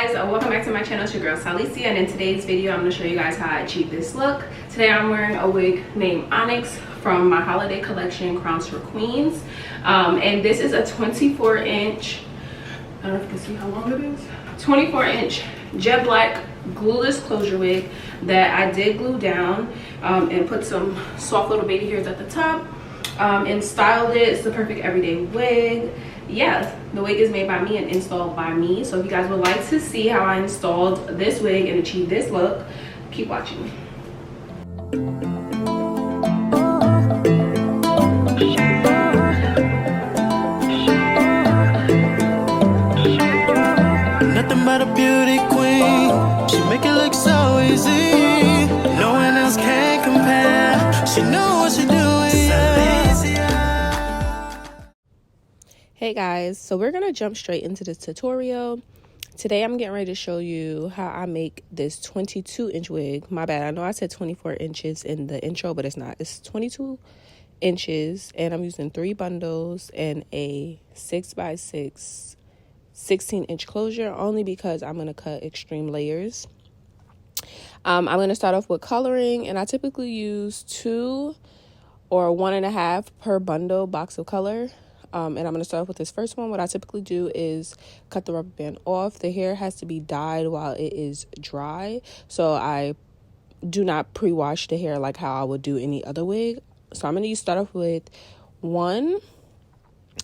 guys, welcome back to my channel. It's your girl Salicia, and in today's video I'm going to show you guys how I achieve this look. Today I'm wearing a wig named Onyx from my holiday collection, Crowns for Queens, and this is a 24-inch, I don't know if you can see how long it is, 24-inch jet black glueless closure wig that I did glue down and put some soft little baby hairs at the top and styled it. It's the perfect everyday wig. Yeah, the wig is made by me and installed by me. So if you guys would like to see how I installed this wig and achieved this look, keep watching. Nothing but a beauty queen. She make it look so easy. No one else can compare. She knows what she doing. Hey guys, so we're gonna jump straight into this tutorial. Today I'm getting ready to show you how I make this 22-inch wig. My bad, I know I said 24 inches in the intro, but it's not. It's 22 inches, and I'm using 3 bundles and a 6x6 16-inch closure, only because I'm gonna cut extreme layers. I'm gonna start off with coloring, and I typically use 2 or 1.5 per bundle box of color. And I'm going to start off with this first one. What I typically do is cut the rubber band off. The hair has to be dyed while it is dry. So I do not pre-wash the hair like how I would do any other wig. So I'm going to start off with 1.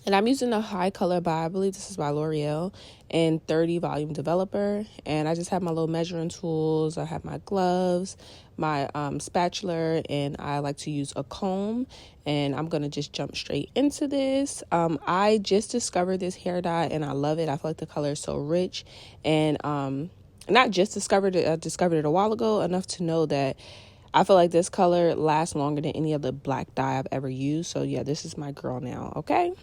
And I'm using a high color by, I believe this is by L'Oreal, and 30 volume developer. And I just have my little measuring tools. I have my gloves, my spatula, and I like to use a comb. And I'm going to just jump straight into this. I just discovered this hair dye and I love it. I feel like the color is so rich. And not just discovered it, I discovered it a while ago, enough to know that I feel like this color lasts longer than any other black dye I've ever used. So yeah, this is my girl now, okay?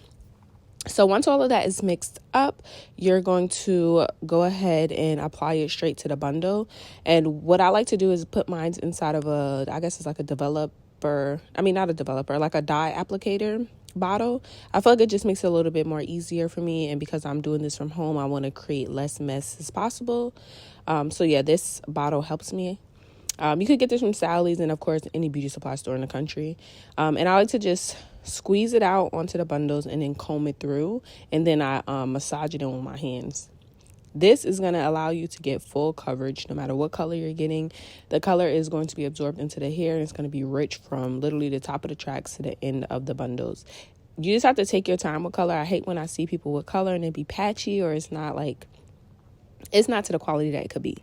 So once all of that is mixed up, you're going to go ahead and apply it straight to the bundle. And what I like to do is put mine inside of a, I guess it's like a developer, I mean, not a developer, like a dye applicator bottle. I feel like it just makes it a little bit more easier for me. And because I'm doing this from home, I want to create less mess as possible. So yeah, this bottle helps me. You could get this from Sally's and, of course, any beauty supply store in the country. And I like to just squeeze it out onto the bundles and then comb it through. And then I massage it in with my hands. This is going to allow you to get full coverage no matter what color you're getting. The color is going to be absorbed into the hair. And it's going to be rich from literally the top of the tracks to the end of the bundles. You just have to take your time with color. I hate when I see people with color and it be patchy, or it's not to the quality that it could be.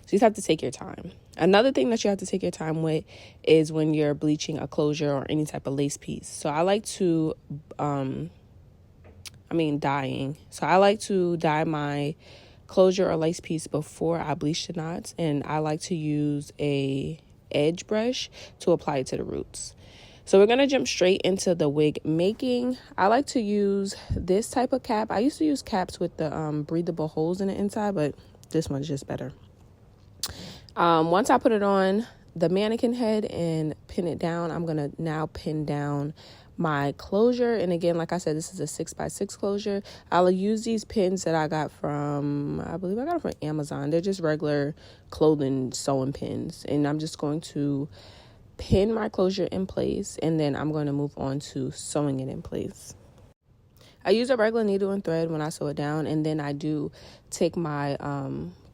So you just have to take your time. Another thing that you have to take your time with is when you're bleaching a closure or any type of lace piece. So I like to, dyeing. So I like to dye my closure or lace piece before I bleach the knots. And I like to use a edge brush to apply it to the roots. So we're going to jump straight into the wig making. I like to use this type of cap. I used to use caps with the breathable holes in the inside, but this one's just better. Once I put it on the mannequin head and pin it down, I'm going to now pin down my closure. And again, like I said, this is a 6x6 closure. I'll use these pins that I got from, I believe I got them from Amazon. They're just regular clothing sewing pins. And I'm just going to pin my closure in place, and then I'm going to move on to sewing it in place. I use a regular needle and thread when I sew it down, and then I do take my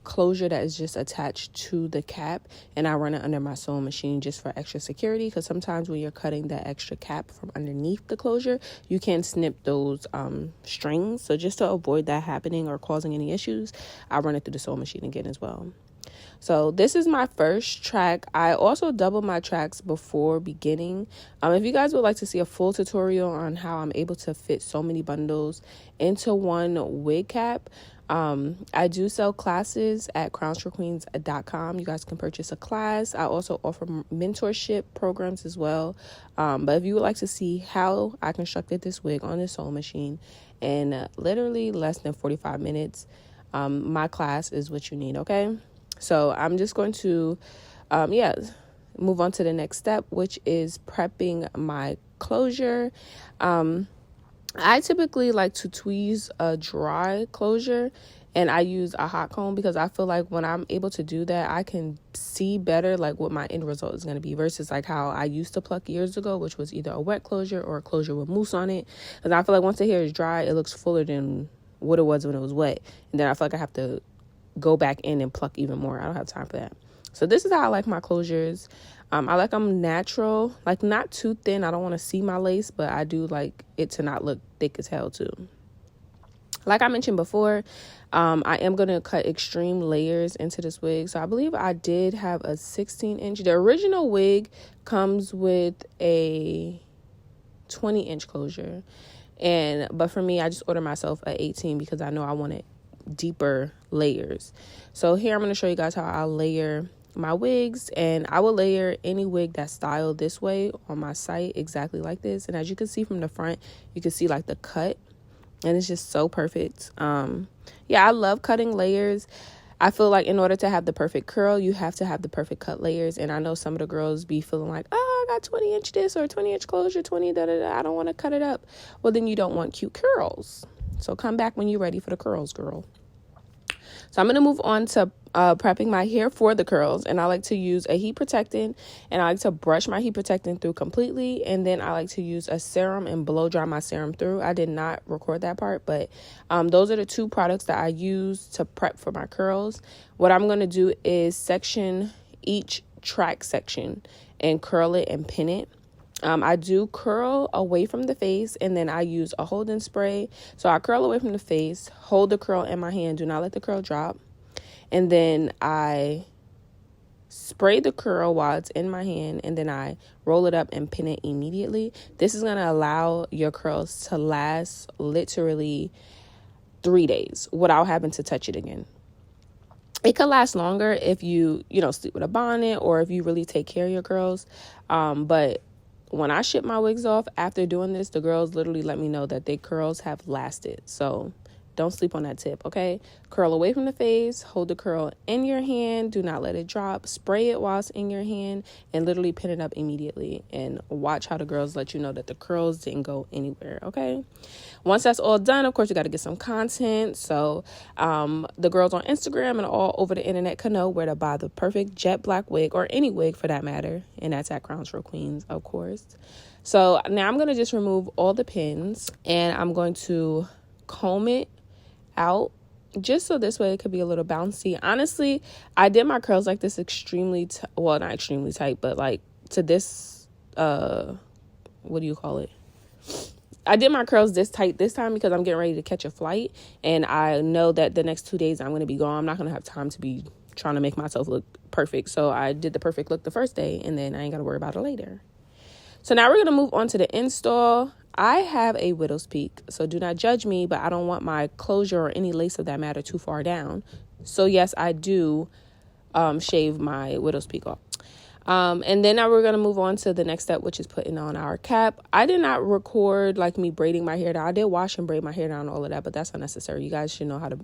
closure that is just attached to the cap and I run it under my sewing machine just for extra security, because sometimes when you're cutting that extra cap from underneath the closure, you can snip those strings. So just to avoid that happening or causing any issues, I run it through the sewing machine again as well. So this is my first track. I also double my tracks before beginning. If you guys would like to see a full tutorial on how I'm able to fit so many bundles into one wig cap, I do sell classes at crownsforqueens.com. You guys can purchase a class. I also offer mentorship programs as well. But if you would like to see how I constructed this wig on this sewing machine in literally less than 45 minutes, my class is what you need, okay? So I'm just going to, move on to the next step, which is prepping my closure. I typically like to tweeze a dry closure, and I use a hot comb because I feel like when I'm able to do that, I can see better like what my end result is going to be versus like how I used to pluck years ago, which was either a wet closure or a closure with mousse on it. Because I feel like once the hair is dry, it looks fuller than what it was when it was wet, and then I feel like I have to go back in and pluck even more. I don't have time for that. So this is how I like my closures. I like them natural, like not too thin. I don't want to see my lace, but I do like it to not look thick as hell too. Like I mentioned before, I am going to cut extreme layers into this wig. So I believe I did have a 16-inch. The original wig comes with a 20-inch closure. But for me, I just ordered myself a 18 because I know I wanted deeper layers. So here I'm going to show you guys how I layer my wigs, and I will layer any wig that's styled this way on my site exactly like this. And as you can see from the front, you can see like the cut, and it's just so perfect. Yeah, I love cutting layers. I feel like in order to have the perfect curl, you have to have the perfect cut layers. And I know some of the girls be feeling like, oh, I got 20-inch this or 20-inch closure, 20 da-da-da. I don't want to cut it up. Well, then you don't want cute curls. So come back when you're ready for the curls, girl. So I'm going to move on to prepping my hair for the curls. And I like to use a heat protectant, and I like to brush my heat protectant through completely. And then I like to use a serum and blow dry my serum through. I did not record that part, but those are the two products that I use to prep for my curls. What I'm going to do is section each track section and curl it and pin it. I do curl away from the face, and then I use a holding spray. So I curl away from the face, hold the curl in my hand, do not let the curl drop. And then I spray the curl while it's in my hand, and then I roll it up and pin it immediately. This is going to allow your curls to last literally 3 days without having to touch it again. It could last longer if you sleep with a bonnet or if you really take care of your curls. But when I ship my wigs off after doing this, the girls literally let me know that their curls have lasted. So don't sleep on that tip, okay? Curl away from the face, hold the curl in your hand, do not let it drop, spray it while it's in your hand, and literally pin it up immediately. And watch how the girls let you know that the curls didn't go anywhere, okay? Once that's all done, of course, you got to get some content. So the girls on Instagram and all over the internet can know where to buy the perfect jet black wig, or any wig for that matter. And that's at Crowns for Queens, of course. So now I'm going to just remove all the pins, and I'm going to comb it out just so this way it could be a little bouncy. Honestly, I did my curls like this extremely not extremely tight, but like to this what do you call it? I did my curls this tight this time because I'm getting ready to catch a flight, and I know that the next 2 days I'm going to be gone. I'm not going to have time to be trying to make myself look perfect. So I did the perfect look the first day, and then I ain't got to worry about it later. So now we're going to move on to the install. I have a widow's peak, so do not judge me, but I don't want my closure or any lace of that matter too far down. So yes, I do shave my widow's peak off. And then now we're going to move on to the next step, which is putting on our cap. I did not record like me braiding my hair down. I did wash and braid my hair down and all of that, but that's unnecessary. You guys should know how to,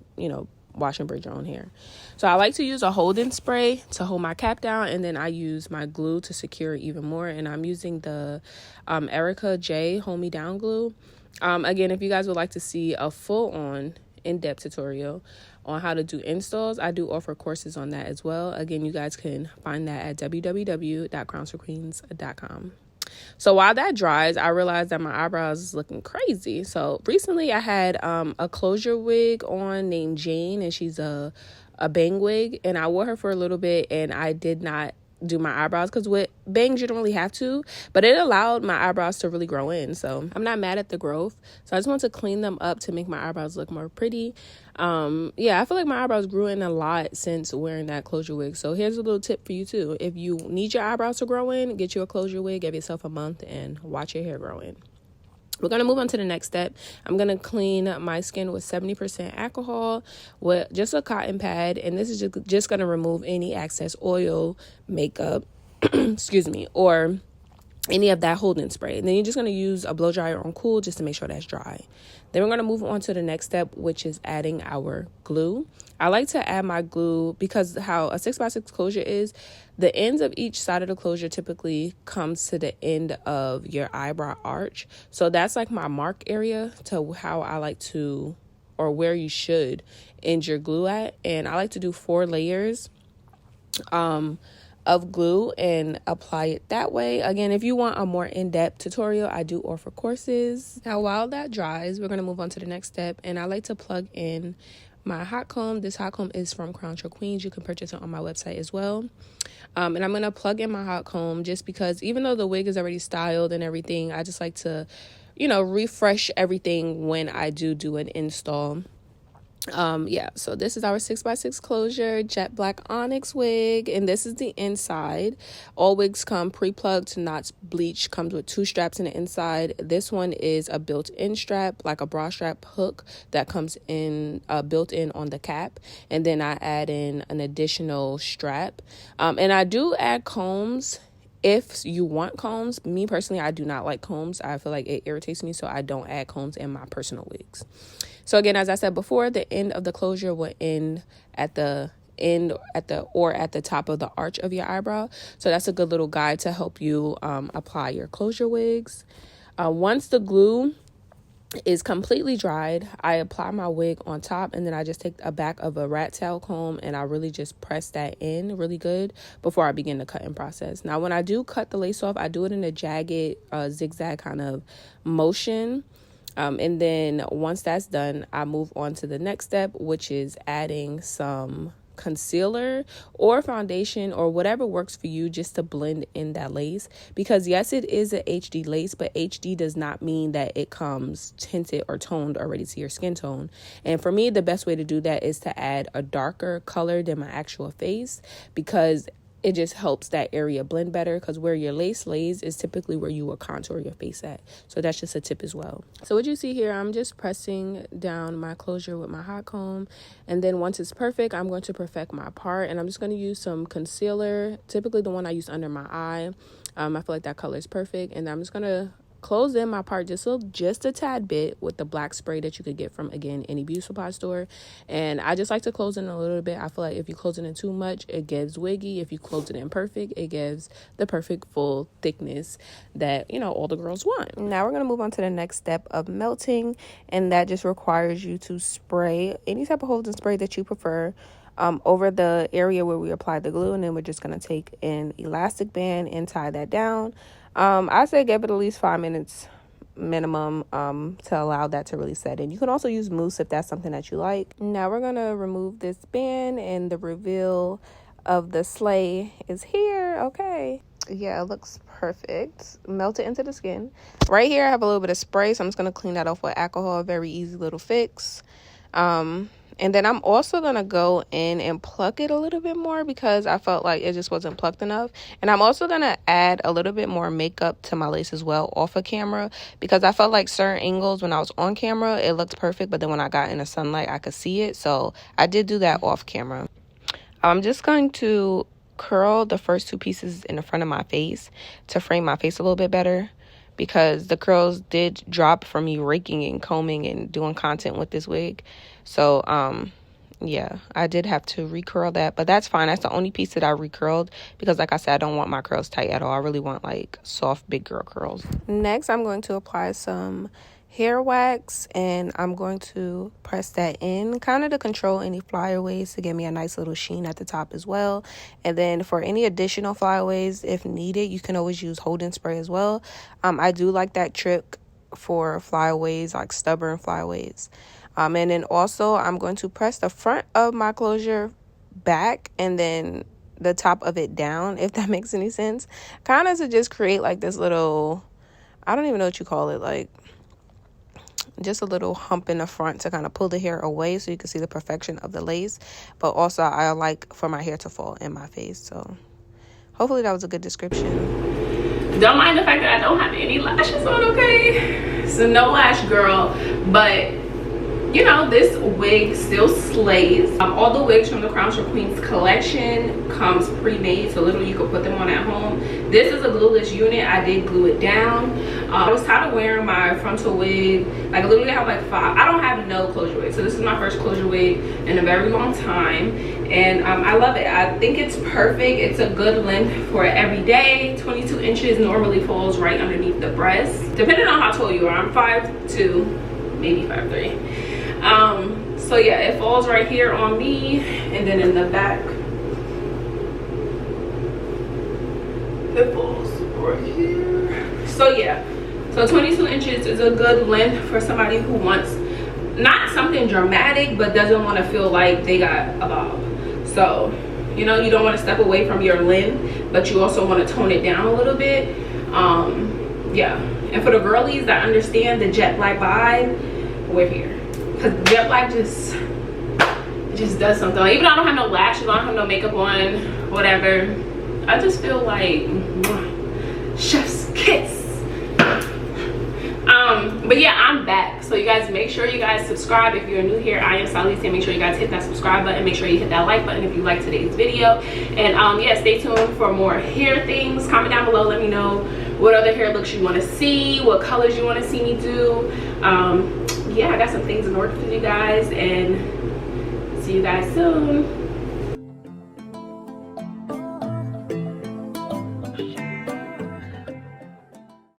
wash and braid your own hair. So I like to use a holding spray to hold my cap down, and then I use my glue to secure it even more. And I'm using the Erica J Hold Me Down glue. Again, if you guys would like to see a full-on in-depth tutorial on how to do installs, I do offer courses on that as well. Again, you guys can find that at www.crownsforqueens.com. So while that dries, I realized that my eyebrows is looking crazy. So recently I had a closure wig on named Jane, and she's a bang wig, and I wore her for a little bit, and I did not do my eyebrows because with bangs you don't really have to, but it allowed my eyebrows to really grow in. So I'm not mad at the growth. So I just want to clean them up to make my eyebrows look more pretty. Yeah, I feel like my eyebrows grew in a lot since wearing that closure wig. So here's a little tip for you too. If you need your eyebrows to grow in, get you a closure wig, give yourself a month, and watch your hair grow in. We're going to move on to the next step. I'm going to clean my skin with 70% alcohol with just a cotton pad. And this is just going to remove any excess oil, makeup, excuse me, or any of that holding spray. And then you're just going to use a blow dryer on cool just to make sure that's dry. Then we're going to move on to the next step, which is adding our glue. I like to add my glue because how a 6x6 closure is, the ends of each side of the closure typically comes to the end of your eyebrow arch. So that's like my mark area to how I like to or where you should end your glue at. And I like to do 4 layers of glue and apply it that way. Again, if you want a more in-depth tutorial, I do offer courses. Now, while that dries, we're going to move on to the next step, and I like to plug in my hot comb. This hot comb is from Crown Queens. You can purchase it on my website as well. And I'm going to plug in my hot comb just because even though the wig is already styled and everything, I just like to, you know, refresh everything when I do an install. Yeah, so this is our 6x6 closure jet black onyx wig, and this is the inside. All wigs come pre-plugged, not bleached, comes with 2 straps in the inside. This one is a built-in strap, like a bra strap hook that comes in built in on the cap, and then I add in an additional strap. And I do add combs if you want combs. Me personally, I do not like combs. I feel like it irritates me, so I don't add combs in my personal wigs. So again, as I said before, the end of the closure will end at the top of the arch of your eyebrow. So that's a good little guide to help you apply your closure wigs. Once the glue is completely dried, I apply my wig on top, and then I just take a back of a rat tail comb and I really just press that in really good before I begin the cutting process. Now, when I do cut the lace off, I do it in a jagged zigzag kind of motion. And then once that's done, I move on to the next step, which is adding some concealer or foundation or whatever works for you just to blend in that lace. Because yes, it is a HD lace, but HD does not mean that it comes tinted or toned already to your skin tone. And for me, the best way to do that is to add a darker color than my actual face, because it just helps that area blend better, because where your lace lays is typically where you will contour your face at. So that's just a tip as well. So what you see here, I'm just pressing down my closure with my hot comb. And then once it's perfect, I'm going to perfect my part. And I'm just going to use some concealer, typically the one I use under my eye. I feel like that color is perfect. And I'm just going to close in my part just a tad bit with the black spray that you could get from, again, any beauty supply store. And I just like to close in a little bit. I feel like if you close it in too much, it gives wiggy. If you close it in perfect, it gives the perfect full thickness that, you know, all the girls want. Now we're going to move on to the next step of melting, and that just requires you to spray any type of holding spray that you prefer over the area where we applied the glue, and then we're just going to take an elastic band and tie that down. I say give it at least 5 minutes minimum to allow that to really set in. You can also use mousse if that's something that you like. Now we're going to remove this band, and the reveal of the sleigh is here. Okay. Yeah, it looks perfect. Melt it into the skin. Right here I have a little bit of spray, so I'm just going to clean that off with alcohol. Very easy little fix. And then I'm also going to go in and pluck it a little bit more because I felt like it just wasn't plucked enough. And I'm also going to add a little bit more makeup to my lace as well off of camera, because I felt like certain angles when I was on camera, it looked perfect. But then when I got in the sunlight, I could see it. So I did do that off camera. I'm just going to curl the first 2 pieces in the front of my face to frame my face a little bit better, because the curls did drop from me raking and combing and doing content with this wig. So, yeah, I did have to recurl that, but that's fine. That's the only piece that I recurled because, like I said, I don't want my curls tight at all. I really want, like, soft, big girl curls. Next, I'm going to apply some hair wax, and I'm going to press that in kind of to control any flyaways to give me a nice little sheen at the top as well. And then for any additional flyaways, if needed, you can always use holding spray as well. I do like that trick for flyaways, like stubborn flyaways. And then also I'm going to press the front of my closure back and then the top of it down, if that makes any sense, kind of to just create like this little, I don't even know what you call it, like just a little hump in the front to kind of pull the hair away so you can see the perfection of the lace. But also I like for my hair to fall in my face. So hopefully that was a good description. Don't mind the fact that I don't have any lashes on, okay? So no lash girl, but you know, this wig still slays. All the wigs from the Crown Queens collection comes pre-made, so literally you can put them on at home. This is a glueless unit. I did glue it down. I was tired of wearing my frontal wig. Like, I literally have like 5. I don't have no closure wig, so this is my first closure wig in a very long time, and I love it. I think it's perfect. It's a good length for every day. 22 inches normally falls right underneath the breast, depending on how tall you are. I'm 5'2", maybe 5'3". So yeah, it falls right here on me, and then in the back it falls right here. So yeah, so 22 inches is a good length for somebody who wants not something dramatic but doesn't want to feel like they got a bob. So you know, you don't want to step away from your length, but you also want to tone it down a little bit. Yeah, and for the girlies that understand the jet black vibe, we're here, because jet black just does something. Like, even though I don't have no lashes, I don't have no makeup on, whatever, I just feel like chef's kiss. But yeah, I'm back. So you guys, make sure you guys subscribe if you're new here. I am Salicia. Make sure you guys hit that subscribe button. Make sure you hit that like button if you like today's video. And yeah, stay tuned for more hair things. Comment down below, let me know what other hair looks you want to see, what colors you want to see me do. Yeah, I got some things in order for you guys, and see you guys soon.